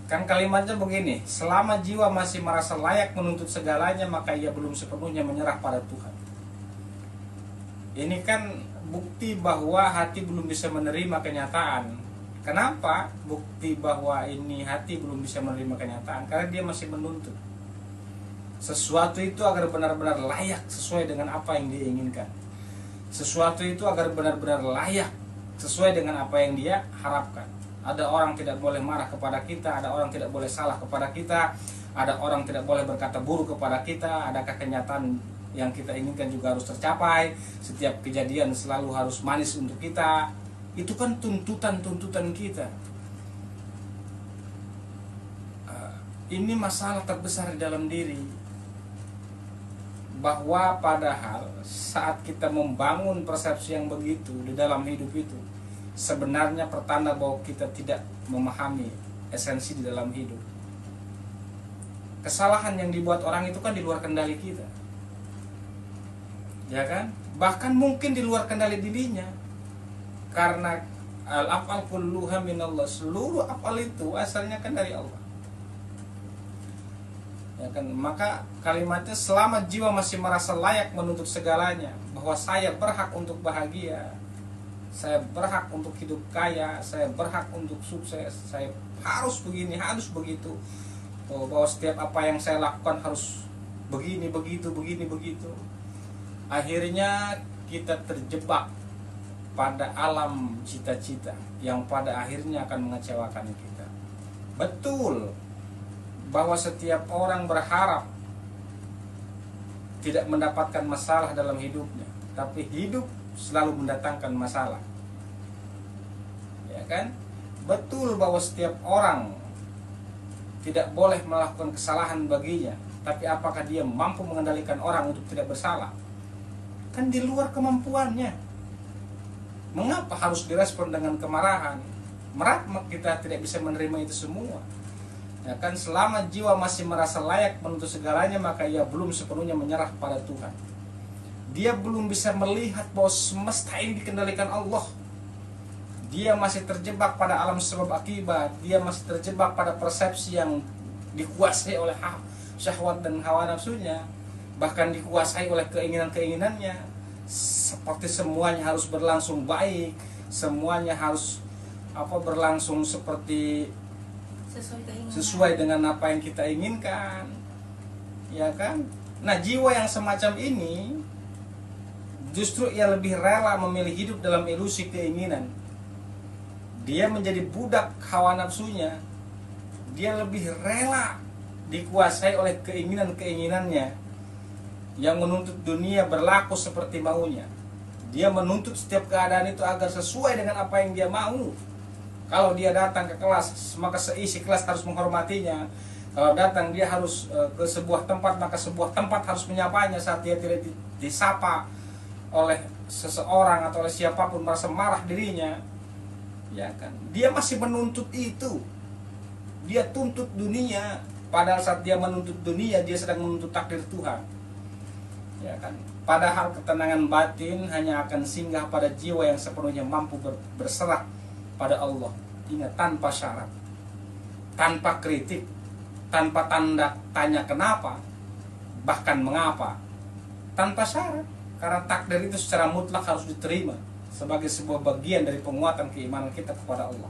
Kan kalimatnya begini, selama jiwa masih merasa layak menuntut segalanya, maka ia belum sepenuhnya menyerah pada Tuhan. Ini kan bukti bahwa hati belum bisa menerima kenyataan. Kenapa bukti bahwa ini hati belum bisa menerima kenyataan? Karena dia masih menuntut sesuatu itu agar benar-benar layak sesuai dengan apa yang dia inginkan. Sesuatu itu agar benar-benar layak sesuai dengan apa yang dia harapkan. Ada orang tidak boleh marah kepada kita, ada orang tidak boleh salah kepada kita, ada orang tidak boleh berkata buruk kepada kita. Adakah kenyataan yang kita inginkan juga harus tercapai? Setiap kejadian selalu harus manis untuk kita. Itu kan tuntutan-tuntutan kita. Ini masalah terbesar di dalam diri. Bahwa padahal saat kita membangun persepsi yang begitu di dalam hidup itu, sebenarnya pertanda bahwa kita tidak memahami esensi di dalam hidup. Kesalahan yang dibuat orang itu kan di luar kendali kita, ya kan? Bahkan mungkin di luar kendali dirinya, karena al-af'al kulluha minallah, seluruh af'al itu asalnya kan dari Allah, ya kan? Maka kalimatnya selama jiwa masih merasa layak menuntut segalanya, bahwa saya berhak untuk bahagia, saya berhak untuk hidup kaya, saya berhak untuk sukses, saya harus begini, harus begitu, bahwa setiap apa yang saya lakukan harus begini, begitu, begini, begitu. Akhirnya kita terjebak pada alam cita-cita yang pada akhirnya akan mengecewakan kita. Betul bahwa setiap orang berharap tidak mendapatkan masalah dalam hidupnya, tapi hidup selalu mendatangkan masalah, ya kan? Betul bahwa setiap orang tidak boleh melakukan kesalahan baginya, tapi apakah dia mampu mengendalikan orang untuk tidak bersalah? Kan di luar kemampuannya. Mengapa harus direspon dengan kemarahan? Mengapa kita tidak bisa menerima itu semua? Ya kan, selama jiwa masih merasa layak menuntut segalanya, maka ia belum sepenuhnya menyerah pada Tuhan. Dia belum bisa melihat bahwa semesta ini dikendalikan Allah. Dia masih terjebak pada alam sebab akibat. Dia masih terjebak pada persepsi yang dikuasai oleh syahwat dan hawa nafsunya. Bahkan dikuasai oleh keinginan-keinginannya. Seperti semuanya harus berlangsung baik, semuanya harus berlangsung seperti sesuai dengan apa yang kita inginkan, ya kan? Nah, jiwa yang semacam ini justru ia lebih rela memilih hidup dalam ilusi keinginan. Dia menjadi budak hawa nafsunya. Dia lebih rela dikuasai oleh keinginan-keinginannya yang menuntut dunia berlaku seperti maunya. Dia menuntut setiap keadaan itu agar sesuai dengan apa yang dia mau. Kalau dia datang ke kelas, maka seisi kelas harus menghormatinya. Kalau datang dia harus ke sebuah tempat, maka sebuah tempat harus menyapanya. Saat dia tidak disapa oleh seseorang atau oleh siapapun, merasa marah dirinya, ya kan? Dia masih menuntut itu. Dia tuntut dunia, padahal saat dia menuntut dunia, dia sedang menuntut takdir Tuhan, ya kan? Padahal ketenangan batin hanya akan singgah pada jiwa yang sepenuhnya mampu berserah pada Allah. Ingat, tanpa syarat, tanpa kritik, tanpa tanda tanya kenapa, bahkan mengapa, tanpa syarat. Karena takdir itu secara mutlak harus diterima sebagai sebuah bagian dari penguatan keimanan kita kepada Allah.